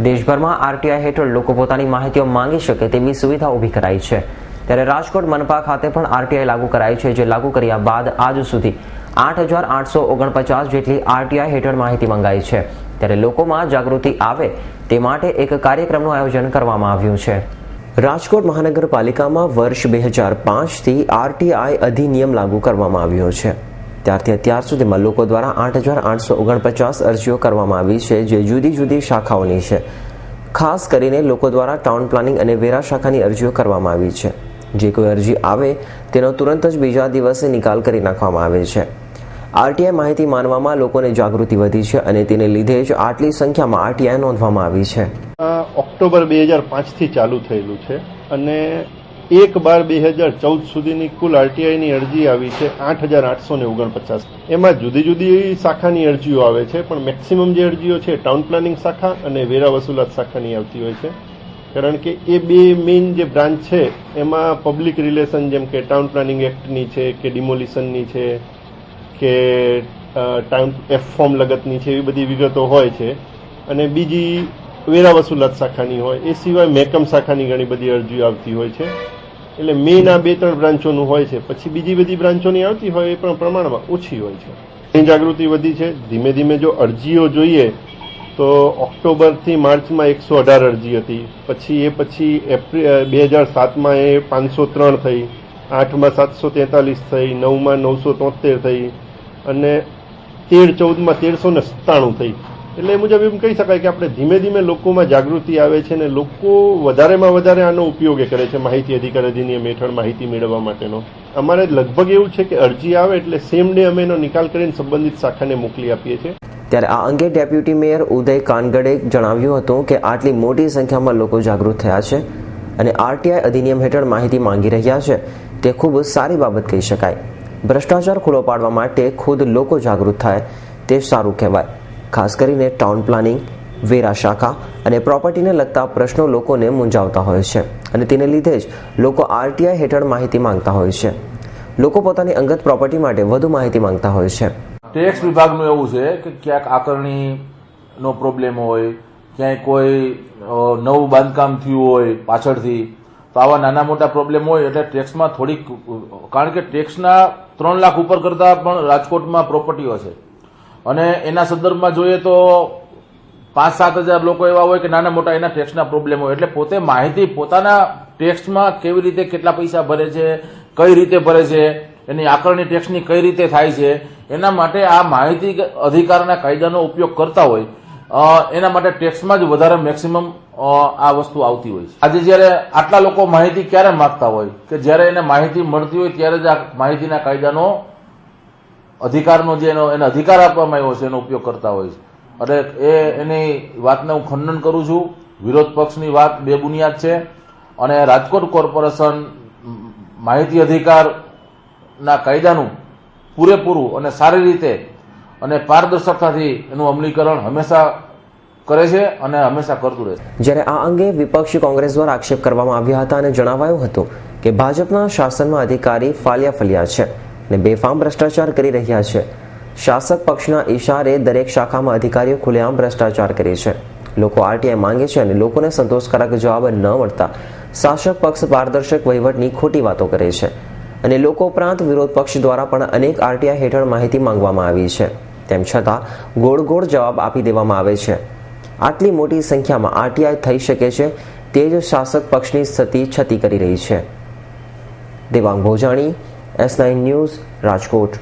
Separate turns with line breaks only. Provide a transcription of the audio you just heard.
દેશભરમાં આરટીઆઈ હેઠળ લોકો પોતાની માહિતીઓ માંગી શકે તેવી સુવિધા ઊભી કરાઈ છે, ત્યારે રાજકોટ મનપા ખાતે પણ આરટીઆઈ લાગુ કરાઈ છે, જે લાગુ કર્યા બાદ આજ સુધી 8,849 જેટલી આરટીઆઈ હેઠળ માહિતી મંગાઈ છે। ત્યારે લોકોમાં જાગૃતિ આવે તે માટે એક કાર્યક્રમનું આયોજન કરવામાં આવ્યું છે। રાજકોટ મહાનગરપાલિકામાં વર્ષ 2005થી આરટીઆઈ અધિનિયમ લાગુ કરવામાં આવ્યો છે। ત્યારથી અત્યાર સુધીમાં લોકો દ્વારા 8,849 અરજીઓ કરવામાં આવી છે, જે જુદી જુદી શાખાઓની છે। ખાસ કરીને લોકો દ્વારા ટાઉન પ્લાનિંગ અને વેરા શાખાની અરજીઓ કરવામાં આવી છે। જે કોઈ અરજી આવે તેનો તુરંત જ બીજા દિવસે નિકાલ કરી નાખવામાં આવે છે। આરટીઆઈ માહિતી માનવામાં લોકોને જાગૃતિ વધી છે અને તેને લીધે જ આટલી સંખ્યામાં આરટીઆઈ નોંધવામાં આવી છે।
ઓક્ટોબર 2005થી ચાલુ થયેલું છે અને 1/12/2014 સુધીની કુલ આરટીઆઈની અરજી આવી છે 8,849। એમાં જુદી જુદી શાખાની અરજીઓ આવે છે, પણ મેક્સિમમ જે અરજીઓ છે ટાઉન પ્લાનિંગ શાખા અને વેરા વસૂલાત શાખાની આવતી હોય છે, કારણ કે એ બે મેઇન જે બ્રાન્ચ છે એમાં પબ્લિક રિલેશન, જેમ કે ટાઉન પ્લાનિંગ એક્ટની છે કે ડિમોલિશનની છે કે ટાઉન એફ ફોર્મ લગતની છે, એવી બધી વિગતો હોય છે। અને બીજી વેરા વસૂલાત શાખાની હોય, એ સિવાય મહેકમ શાખાની ઘણી બધી અરજીઓ આવતી હોય છે। એટલે મેઇન આ 2-3 બ્રાન્ચોનું હોય છે, પછી બીજી બધી બ્રાન્ચોની આવતી હોય એ પણ પ્રમાણમાં ઓછી હોય છે। એ જાગૃતિ વધી છે ધીમે ધીમે। જો અરજીઓ જોઈએ તો ઓક્ટોબરથી માર્ચમાં 118 અરજી હતી, પછી એપ્રિલ 2007માં એ 503 થઈ, 8માં 743 થઈ, 9માં 973 થઈ અને 13-14માં 1397 થઈ। એટલે એ મુજબ એમ કહી શકાય કે આપણે ધીમે ધીમે લોકોમાં જાગૃતિ આવે છે અને લોકો વધારેમાં વધારે આનો ઉપયોગ કરે છે માહિતી અધિકાર અધિનિયમ હેઠળ માહિતી મેળવવા માટેનો। અમારે લગભગ એવું છે કે અરજી આવે એટલે સેમ ડે અમે એનો નિકાલ કરીને સંબંધિત શાખાને મોકલી આપીએ છીએ।
ત્યારે આ અંગે ડેપ્યુટી મેયર ઉદય કાનગડે જણાવ્યું હતું કે આટલી મોટી સંખ્યામાં લોકો જાગૃત થયા છે અને આરટીઆઈ અધિનિયમ હેઠળ માહિતી માંગી રહ્યા છે તે ખૂબ સારી બાબત કહી શકાય। ભ્રષ્ટાચાર ખુલ્લો પાડવા માટે ખુદ લોકો જાગૃત થાય તે સારું કહેવાય। ખાસ કરીને ટાઉન પ્લાનિંગ, વેરા શાખા અને પ્રોપર્ટીને લગતા પ્રશ્નો લોકોને મૂંઝાવતા હોય છે અને તેને લીધે જ લોકો આરટીઆઈ હેઠળ માહિતી માંગતા હોય છે। લોકો પોતાની અંગત પ્રોપર્ટી માટે વધુ માહિતી માંગતા હોય છે।
ટેક્સ વિભાગનું એવું છે કે ક્યાંક આકારણીનો પ્રોબ્લેમ હોય, ક્યાંય કોઈ નવું બાંધકામ થયું હોય પાછળથી, તો આવા નાના મોટા પ્રોબ્લેમ હોય એટલે ટેક્સમાં થોડીક, કારણ કે ટેક્સના 3 લાખ ઉપર કરતાં પણ રાજકોટમાં પ્રોપર્ટીઓ છે અને એના સંદર્ભમાં જોઈએ તો 5-7 હજાર લોકો એવા હોય કે નાના મોટા એના ટેક્સના પ્રોબ્લેમ હોય, એટલે પોતે માહિતી પોતાના ટેક્સમાં કેવી રીતે કેટલા પૈસા ભરે છે, કઈ રીતે ભરે છે, એની આકારણી ટેક્સની કઈ રીતે થાય છે, એના માટે આ માહિતી અધિકારના કાયદાનો ઉપયોગ કરતા હોય, એના માટે ટેક્સમાં જ વધારે મેક્સિમમ આ વસ્તુ આવતી હોય છે। આજે જયારે આટલા લોકો માહિતી ક્યારે માંગતા હોય કે જયારે એને માહિતી મળતી હોય ત્યારે જ આ માહિતીના કાયદાનો અધિકારનો જે એને અધિકાર આપવામાં આવ્યો છે એનો ઉપયોગ કરતા હોય છે। એટલે એની વાતને હું ખંડન કરું છું। વિરોધ પક્ષની વાત બેબુનિયાદ છે અને રાજકોટ કોર્પોરેશન માહિતી અધિકારના કાયદાનું પૂરેપૂરું અને સારી રીતે અને પારદર્શકતાથી એનું અમલીકરણ હંમેશા કરે છે અને હંમેશા કરતું રહેશે।
જ્યારે આ અંગે વિપક્ષી કોંગ્રેસ દ્વારા આક્ષેપ કરવામાં આવ્યા હતા અને જણાવાયું હતું કે ભાજપના શાસનમાં અધિકારી ફાલ્યા ફલ્યા છે અને બેફામ ભ્રષ્ટાચાર કરી રહ્યા છે। શાસક પક્ષના ઇશારે દરેક શાખામાં અધિકારીઓ ખુલ્લેઆમ ભ્રષ્ટાચાર કરે છે। લોકો આરટીઆઈ માંગે છે અને લોકોને સંતોષકારક જવાબ ન મળતા શાસક પક્ષ પારદર્શક વહીવટની ખોટી વાતો કરે છે અને લોકો ઉપરાંત વિરોધ પક્ષ દ્વારા પણ અનેક આરટીઆઈ હેઠળ માહિતી માંગવામાં આવી છે, તેમ છતાં ગોળ ગોળ જવાબ આપી દેવામાં આવે છે। આટલી મોટી સંખ્યામાં આરટીઆઈ થઈ શકે છે તે જ શાસક પક્ષની સ્થિતિ છતી કરી રહી છે। Devang Bhojani, S9 news, Rajkot.